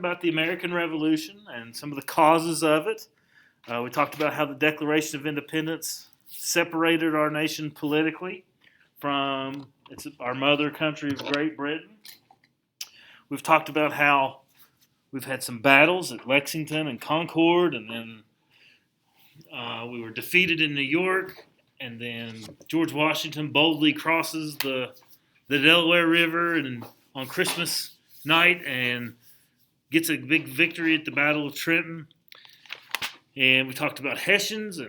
About the American Revolution and some of the causes of it. We talked about how the Declaration of Independence separated our nation politically from our mother country of Great Britain. We've talked about how we've had some battles at Lexington and Concord, and then we were defeated in New York, and then George Washington boldly crosses the Delaware River and on Christmas night and gets a big victory at the Battle of Trenton. And we talked about Hessians and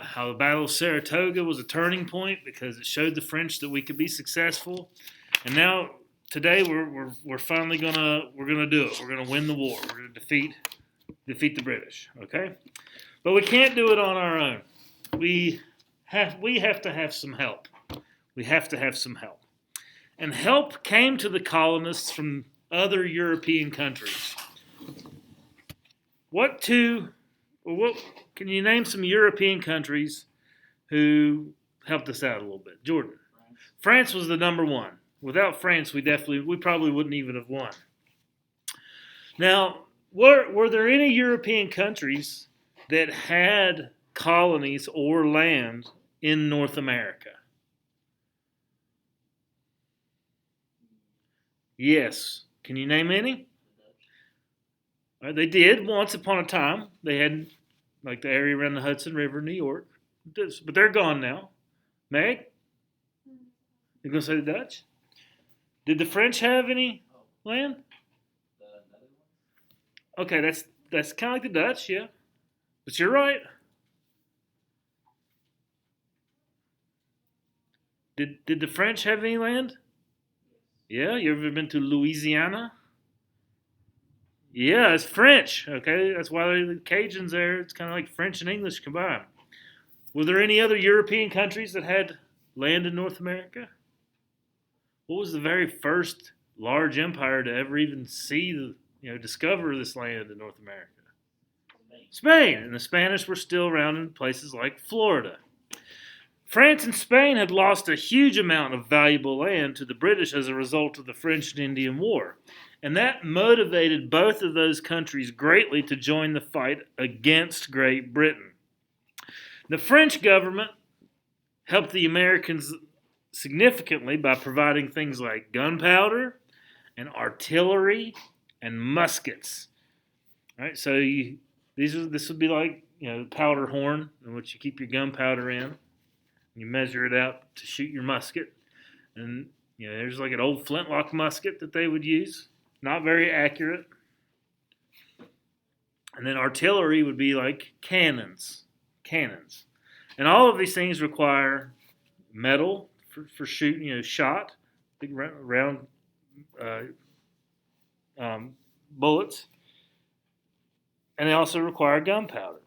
how the Battle of Saratoga was a turning point because it showed the French that we could be successful. And now today we're finally gonna do it. We're gonna win the war. We're gonna defeat the British. Okay, but we can't do it on our own. We have to have some help. We have to have some help. And help came to the colonists from other European countries. What can you name some European countries who helped us out a little bit? Jordan. France was the number one. Without France, we probably wouldn't even have won. Now, were there any European countries that had colonies or land in North America? Yes. Can you name any? They did once upon a time. They had like the area around the Hudson River, New York. But they're gone now. Meg? You going to say the Dutch? Did the French have any land? Okay, that's kind of like the Dutch, yeah. But you're right. Did the French have any land? Yeah, you ever been to Louisiana? Yeah, it's French. Okay, that's why the Cajuns there. It's kind of like French and English combined. Were there any other European countries that had land in North America? What was the very first large empire to ever even discover this land in North America? Spain, and the Spanish were still around in places like Florida. France and Spain had lost a huge amount of valuable land to the British as a result of the French and Indian War. And that motivated both of those countries greatly to join the fight against Great Britain. The French government helped the Americans significantly by providing things like gunpowder and artillery and muskets. All right, so this would be like the powder horn in which you keep your gunpowder in. You measure it out to shoot your musket. And, there's like an old flintlock musket that they would use. Not very accurate. And then artillery would be like cannons. And all of these things require metal for shooting, shot, big round bullets. And they also require gunpowder.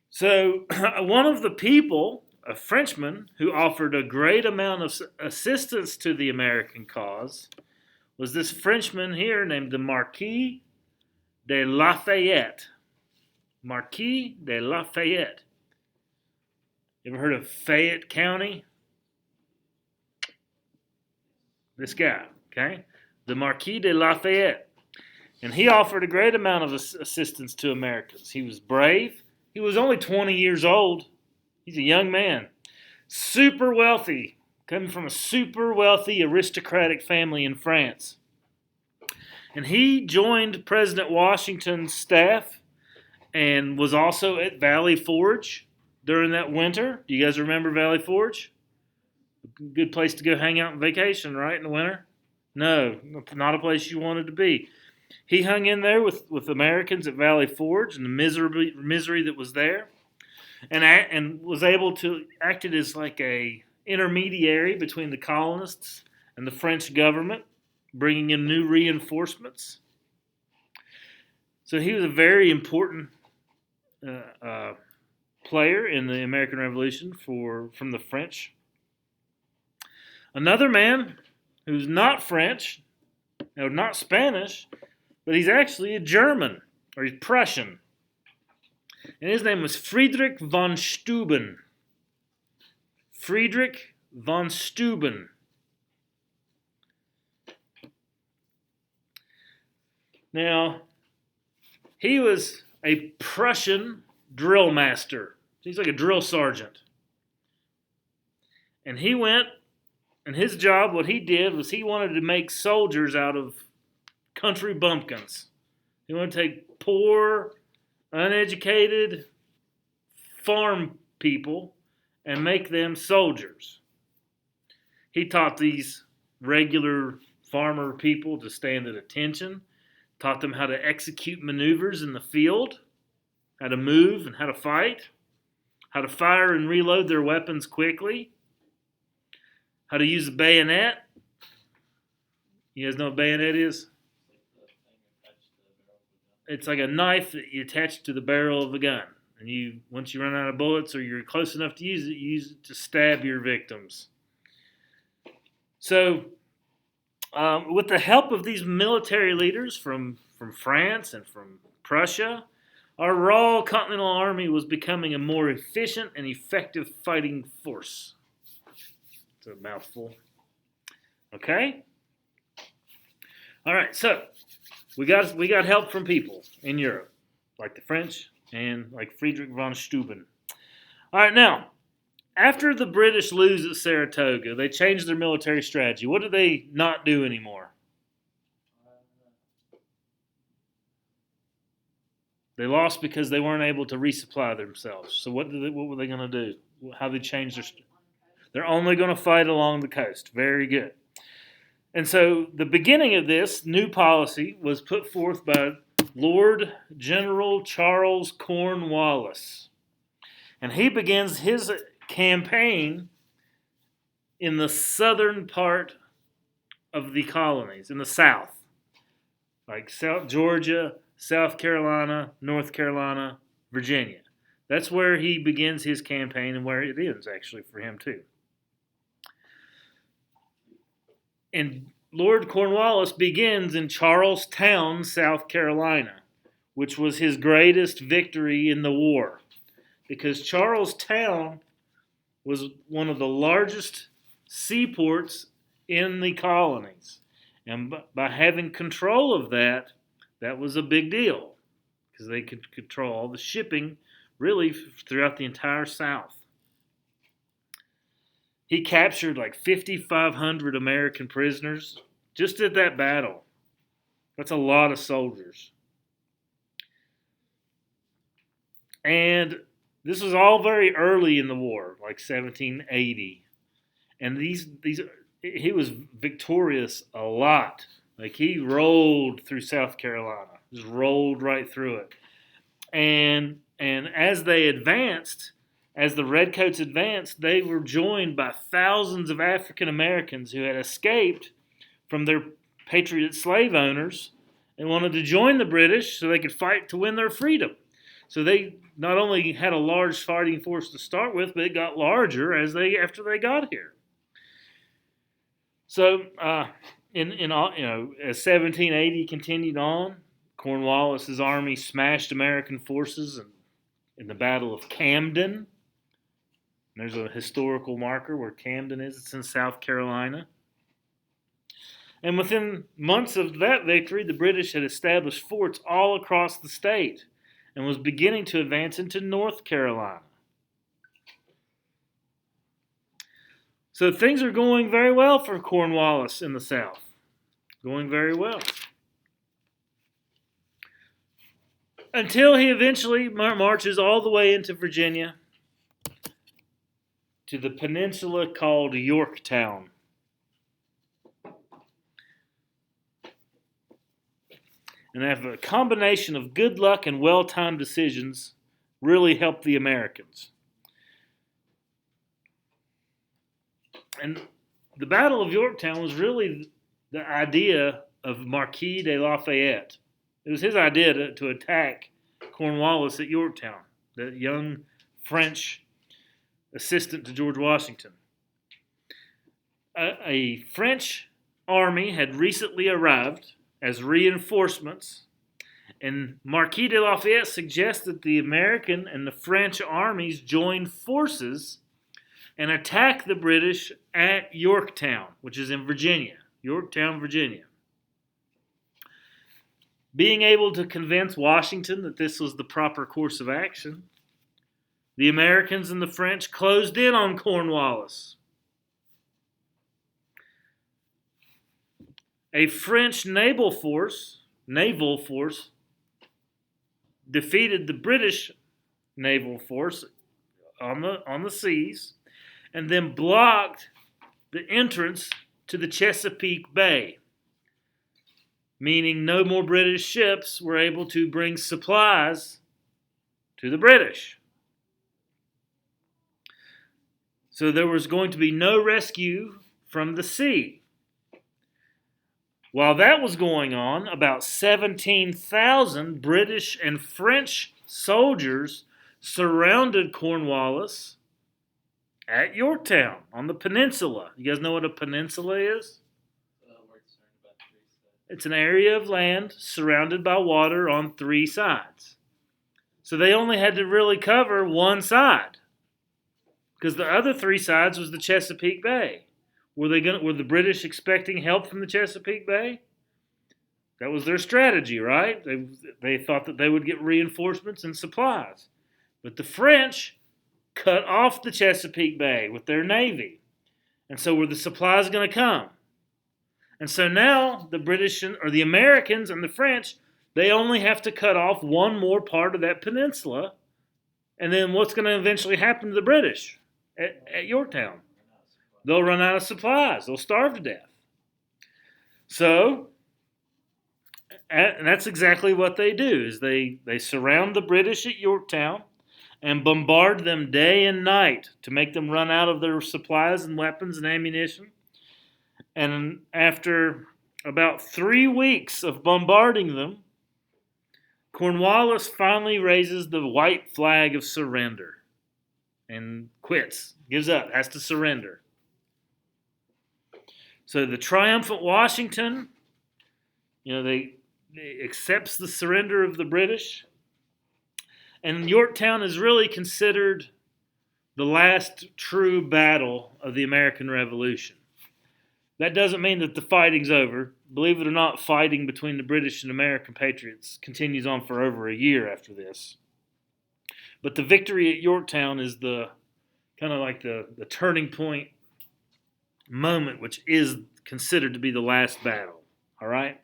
So one of the people, a Frenchman, who offered a great amount of assistance to the American cause was this Frenchman here named the Marquis de Lafayette. Marquis de Lafayette. You ever heard of Fayette County? This guy, okay? The Marquis de Lafayette. And he offered a great amount of assistance to Americans. He was brave. He was only 20 years old. He's a young man. Super wealthy. Coming from a super wealthy aristocratic family in France. And he joined President Washington's staff and was also at Valley Forge during that winter. Do you guys remember Valley Forge? A good place to go hang out on vacation, right, in the winter? No, not a place you wanted to be. He hung in there with Americans at Valley Forge and the misery that was there, and was able to act as like a intermediary between the colonists and the French government, bringing in new reinforcements. So he was a very important player in the American Revolution from the French. Another man who's not French, not Spanish, but he's actually a German, or he's Prussian. And his name was Friedrich von Steuben. Friedrich von Steuben. Now, he was a Prussian drill master. He's like a drill sergeant. And he went, and his job, what he did was he wanted to make soldiers out of country bumpkins. He wanted to take poor, uneducated farm people and make them soldiers. He taught these regular farmer people to stand at attention, taught them how to execute maneuvers in the field, how to move and how to fight, how to fire and reload their weapons quickly, how to use a bayonet. You guys know what a bayonet is? It's like a knife that you attach to the barrel of a gun. And once you run out of bullets or you're close enough to use it, you use it to stab your victims. So, with the help of these military leaders from France and from Prussia, our Royal Continental Army was becoming a more efficient and effective fighting force. It's a mouthful. Okay? All right, so we got help from people in Europe, like the French and like Friedrich von Steuben. All right, now, after the British lose at Saratoga, they changed their military strategy. What did they not do anymore? They lost because they weren't able to resupply themselves. So what were they going to do? How they changed they're only going to fight along the coast. Very good. And so the beginning of this new policy was put forth by Lord General Charles Cornwallis. And he begins his campaign in the southern part of the colonies, in the south, like South Georgia, South Carolina, North Carolina, Virginia. That's where he begins his campaign and where it ends, actually, for him, too. And Lord Cornwallis begins in Charlestown, South Carolina, which was his greatest victory in the war, because Charlestown was one of the largest seaports in the colonies. And by having control of that, that was a big deal, because they could control all the shipping, really, throughout the entire South. He captured like 5,500 American prisoners just at that battle. That's a lot of soldiers. And this was all very early in the war, like 1780. And he was victorious a lot. Like he rolled through South Carolina, just rolled right through it. And as they advanced, as the Redcoats advanced, they were joined by thousands of African Americans who had escaped from their patriot slave owners and wanted to join the British so they could fight to win their freedom. So they not only had a large fighting force to start with, but it got larger after they got here. So, as 1780 continued on, Cornwallis's army smashed American forces in the Battle of Camden. There's a historical marker where Camden is. It's in South Carolina. And within months of that victory, the British had established forts all across the state and was beginning to advance into North Carolina. So things are going very well for Cornwallis in the South. Going very well. Until he eventually marches all the way into Virginia to the peninsula called Yorktown. And a combination of good luck and well-timed decisions really helped the Americans. And the Battle of Yorktown was really the idea of Marquis de Lafayette. It was his idea to attack Cornwallis at Yorktown, the young French assistant to George Washington. A French army had recently arrived as reinforcements, and Marquis de Lafayette suggested the American and the French armies join forces and attack the British at Yorktown, which is in Virginia. Yorktown, Virginia. being able to convince Washington that this was the proper course of action, the Americans and the French closed in on Cornwallis. A French naval force defeated the British naval force on the seas and then blocked the entrance to the Chesapeake Bay, meaning no more British ships were able to bring supplies to the British. So there was going to be no rescue from the sea. While that was going on, about 17,000 British and French soldiers surrounded Cornwallis at Yorktown on the peninsula. You guys know what a peninsula is? It's an area of land surrounded by water on three sides. So they only had to really cover one side, because the other three sides was the Chesapeake Bay. Were the British expecting help from the Chesapeake Bay? That was their strategy, right? They thought that they would get reinforcements and supplies. But the French cut off the Chesapeake Bay with their navy. And so were the supplies going to come? And so now the British or the Americans and the French, they only have to cut off one more part of that peninsula. And then what's going to eventually happen to the British at Yorktown? They'll run out of supplies. They'll starve to death. So, and that's exactly what they do, is they surround the British at Yorktown and bombard them day and night to make them run out of their supplies and weapons and ammunition. And after about 3 weeks of bombarding them, Cornwallis finally raises the white flag of surrender and quits, gives up, has to surrender. So the triumphant Washington, they accepts the surrender of the British. And Yorktown is really considered the last true battle of the American Revolution. That doesn't mean that the fighting's over. Believe it or not, fighting between the British and American patriots continues on for over a year after this. But the victory at Yorktown is the kind of like the turning point moment, which is considered to be the last battle. All right?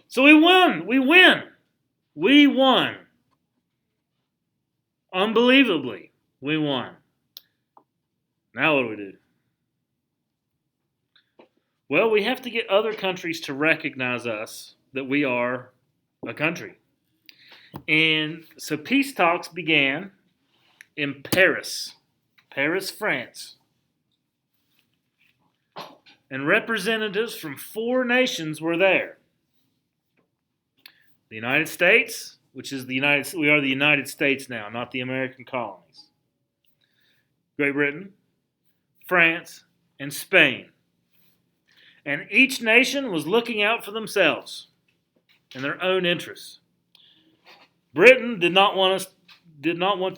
So we won. We win. We won. Unbelievably, we won. Now what do we do? Well, we have to get other countries to recognize us, that we are a country. And so peace talks began in Paris, France. And representatives from 4 nations were there. The United States, which is we are the United States now, not the American colonies. Great Britain, France, and Spain. And each nation was looking out for themselves and their own interests. Britain did not want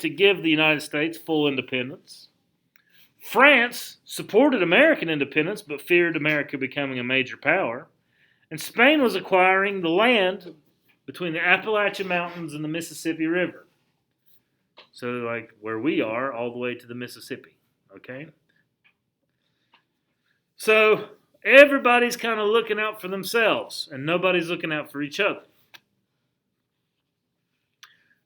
to give the United States full independence. France supported American independence but feared America becoming a major power. And Spain was acquiring the land between the Appalachian Mountains and the Mississippi River. So like where we are, all the way to the Mississippi. Okay? So everybody's kind of looking out for themselves, and nobody's looking out for each other.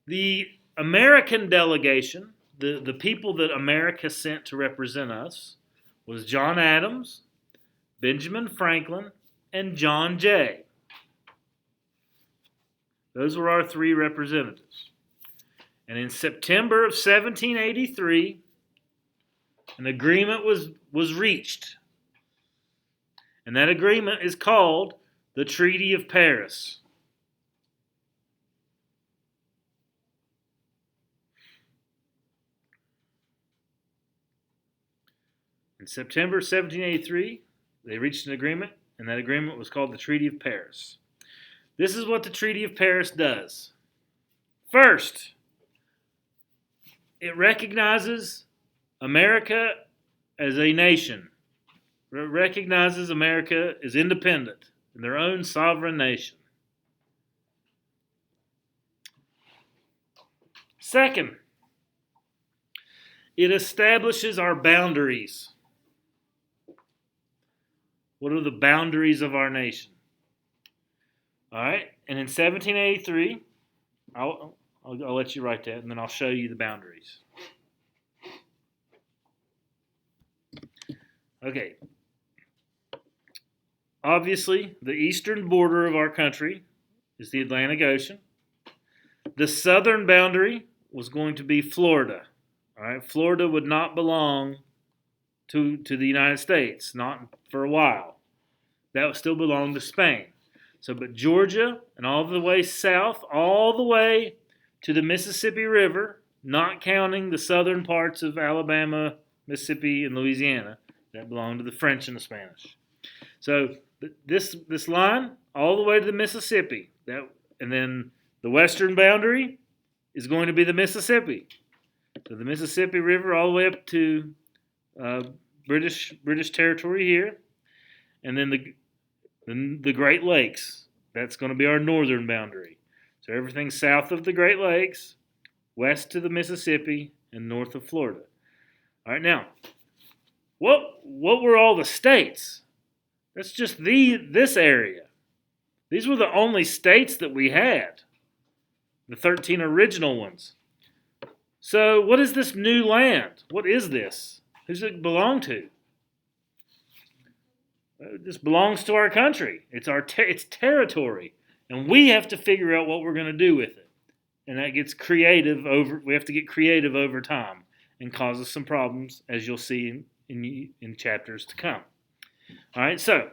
The American delegation, the people that America sent to represent us, was John Adams, Benjamin Franklin, and John Jay. Those were our 3 representatives. And in September of 1783, an agreement was reached. And that agreement is called the Treaty of Paris. In September 1783, they reached an agreement, and that agreement was called the Treaty of Paris. This is what the Treaty of Paris does. First, it recognizes America as a nation. It recognizes America as independent in their own sovereign nation. Second, it establishes our boundaries. What are the boundaries of our nation? All right, and in 1783, I'll let you write that, and then I'll show you the boundaries. Okay. Obviously, the eastern border of our country is the Atlantic Ocean. The southern boundary was going to be Florida. All right, Florida would not belong to the United States, not for a while. That would still belong to Spain. So, but Georgia and all the way south, all the way to the Mississippi River, not counting the southern parts of Alabama, Mississippi, and Louisiana, that belong to the French and the Spanish. So this line all the way to the Mississippi, and then the western boundary is going to be the Mississippi. So the Mississippi River all the way up to British territory here, and then the Great Lakes. That's going to be our northern boundary. So everything south of the Great Lakes, west to the Mississippi, and north of Florida. All right, now, what were all the states? That's just this area. These were the only states that we had, the 13 original ones. So what is this new land? What is this? Who does it belong to? This belongs to our country. It's it's territory, and we have to figure out what we're going to do with it. And that gets creative we have to get creative over time, and causes some problems, as you'll see in chapters to come. All right, so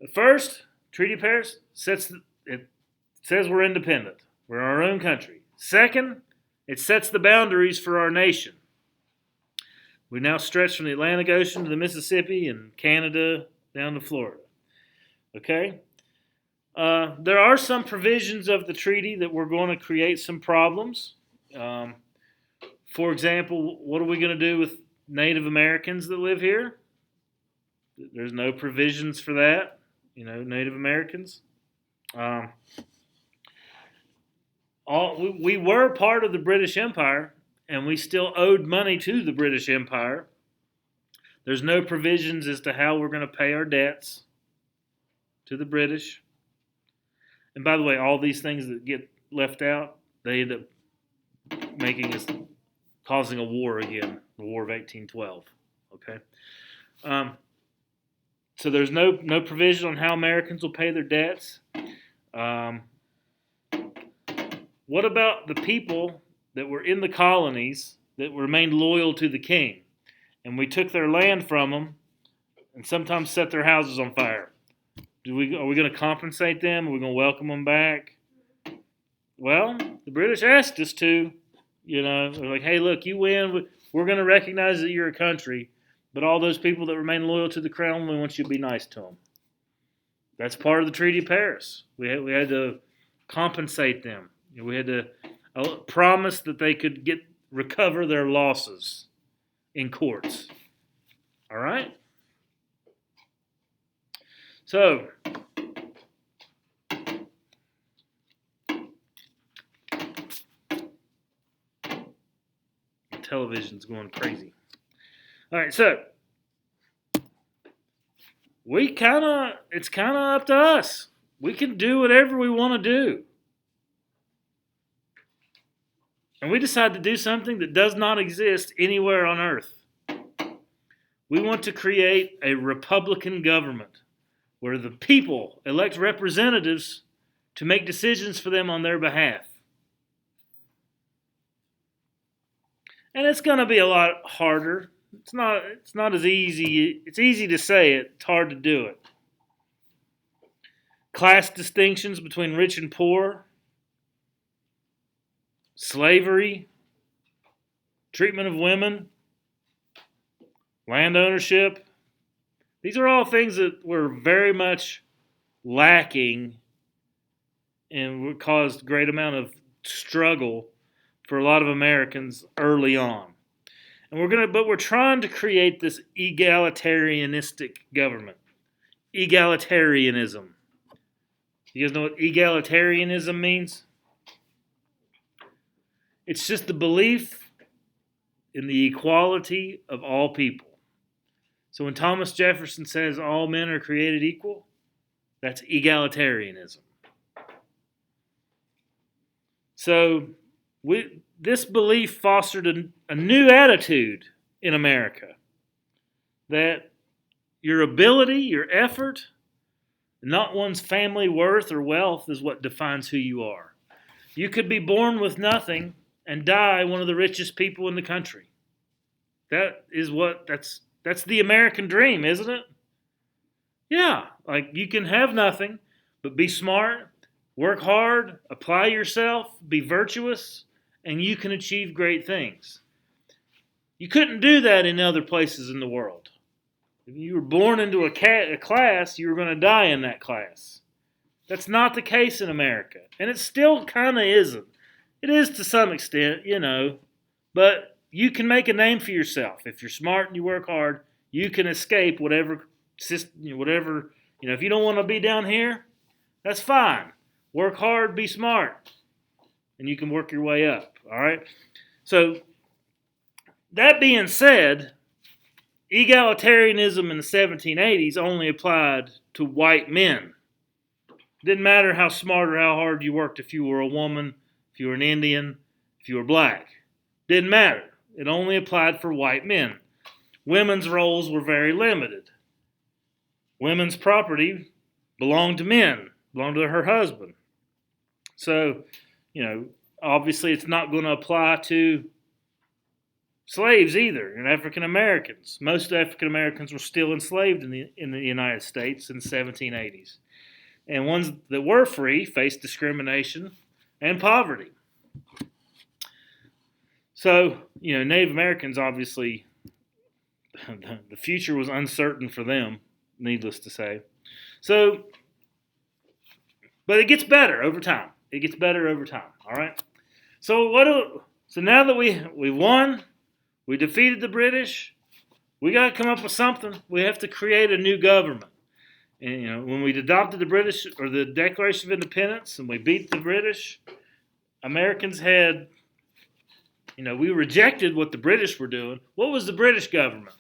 the first, Treaty of Paris says we're independent. We're our own country. Second, it sets the boundaries for our nation. We now stretch from the Atlantic Ocean to the Mississippi and Canada down to Florida. Okay? There are some provisions of the treaty that we're going to create some problems. For example, what are we going to do with Native Americans that live here? There's no provisions for that, Native Americans. We were part of the British Empire, and we still owed money to the British Empire. There's no provisions as to how we're going to pay our debts to the British. And by the way, all these things that get left out, they end up causing a war again, the War of 1812. Okay? So there's no provision on how Americans will pay their debts. What about the people that were in the colonies that remained loyal to the king? And we took their land from them and sometimes set their houses on fire. Are we going to compensate them? Are we going to welcome them back? Well, the British asked us to. They're like, hey, look, you win. We're going to recognize that you're a country. But all those people that remain loyal to the crown, we want you to be nice to them. That's part of the Treaty of Paris. We had to compensate them. We had to promise that they could recover their losses in courts. All right? So, television's going crazy. All right, so it's kind of up to us. We can do whatever we want to do. And we decide to do something that does not exist anywhere on earth. We want to create a Republican government where the people elect representatives to make decisions for them on their behalf. And it's going to be a lot harder. It's not as easy. It's easy to say it. It's hard to do it. Class distinctions between rich and poor, slavery, treatment of women, land ownership. These are all things that were very much lacking and caused a great amount of struggle for a lot of Americans early on. And we're trying to create this egalitarianistic government. Egalitarianism. You guys know what egalitarianism means? It's just the belief in the equality of all people. So when Thomas Jefferson says all men are created equal, that's egalitarianism. So this belief fostered a new attitude in America, that your ability, your effort, not one's family worth or wealth is what defines who you are. You could be born with nothing and die one of the richest people in the country. That's the American dream, isn't it? Yeah, like you can have nothing, but be smart, work hard, apply yourself, be virtuous, and you can achieve great things. You couldn't do that in other places in the world. If you were born into a class, you were going to die in that class. That's not the case in America. And it still kind of isn't. It is to some extent, but you can make a name for yourself. If you're smart and you work hard, you can escape whatever system, if you don't want to be down here, that's fine. Work hard, be smart, and you can work your way up, all right? So, that being said, egalitarianism in the 1780s only applied to white men. It didn't matter how smart or how hard you worked if you were a woman, if you were an Indian, if you were black. Didn't matter. It only applied for white men. Women's roles were very limited. Women's property belonged to men, belonged to her husband. So, obviously it's not going to apply to slaves either, and African Americans. Most African Americans were still enslaved in the United States in the 1780s. And ones that were free faced discrimination and poverty. So, Native Americans, obviously, the future was uncertain for them, needless to say. So, but it gets better over time. It gets better over time, all right? So now that we won, we defeated the British, we got to come up with something. We have to create a new government. And, when we adopted the British, or the Declaration of Independence, and we beat the British, Americans had, we rejected what the British were doing. What was the British government?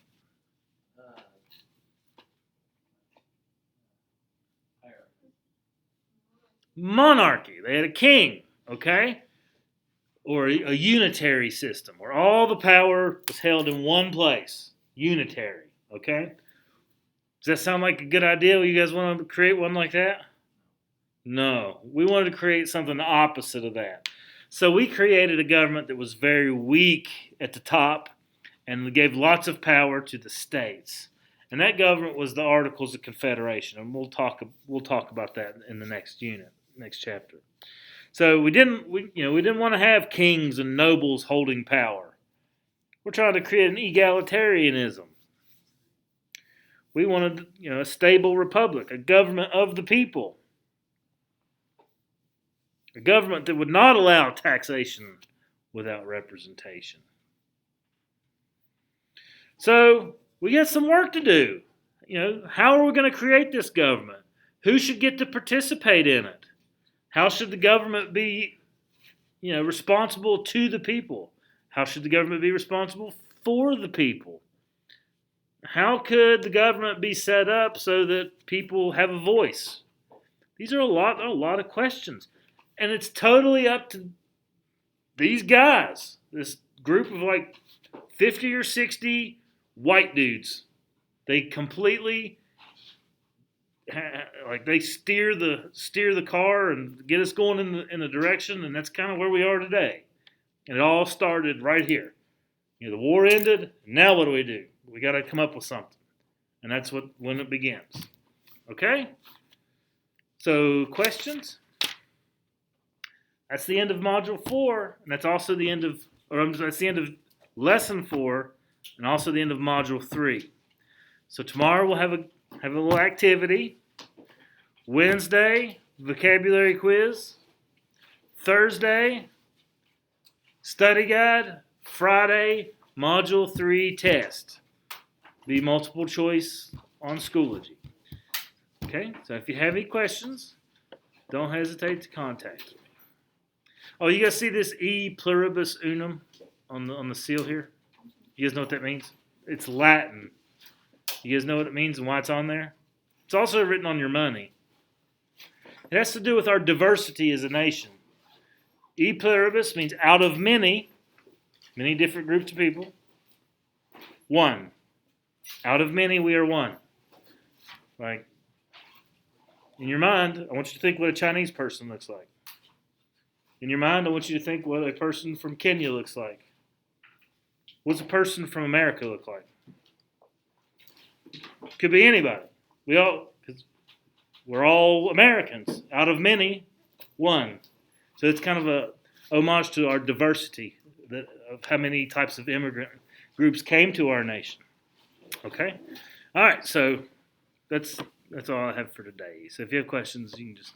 Monarchy. They had a king, okay? Or a unitary system, where all the power was held in one place. Unitary, okay? Does that sound like a good idea? You guys want to create one like that? No. We wanted to create something opposite of that. So we created a government that was very weak at the top and gave lots of power to the states. And that government was the Articles of Confederation, and we'll talk about that in the next chapter. So we didn't want to have kings and nobles holding power. We're trying to create an egalitarianism. We wanted, a stable republic, a government of the people. A government that would not allow taxation without representation. So we got some work to do. How are we going to create this government? Who should get to participate in it? How should the government be, responsible to the people? How should the government be responsible for the people? How could the government be set up so that people have a voice? These are a lot of questions. And it's totally up to these guys, this group of like 50 or 60 white dudes. They completely, they steer the car and get us going in the direction, and that's kind of where we are today. And it all started right here. The war ended. Now what do? We got to come up with something, and that's when it begins. Okay. So questions? That's the end of Module 4, and that's also the end of Lesson 4, and also the end of Module 3. So tomorrow we'll have a little activity. Wednesday, vocabulary quiz. Thursday, study guide. Friday, Module 3 test. Be multiple choice on Schoology. Okay, so if you have any questions, don't hesitate to contact me. Oh, you guys see this E pluribus unum on the seal here? You guys know what that means? It's Latin. You guys know what it means and why it's on there? It's also written on your money. It has to do with our diversity as a nation. E pluribus means out of many different groups of people, one. Out of many, we are one. Like, in your mind, I want you to think what a Chinese person looks like. In your mind, I want you to think what a person from Kenya looks like. What's a person from America look like? Could be anybody. Because we're all Americans. Out of many, one. So it's kind of a homage to our diversity of how many types of immigrant groups came to our nation. Okay? All right, so that's all I have for today. So if you have questions, you can just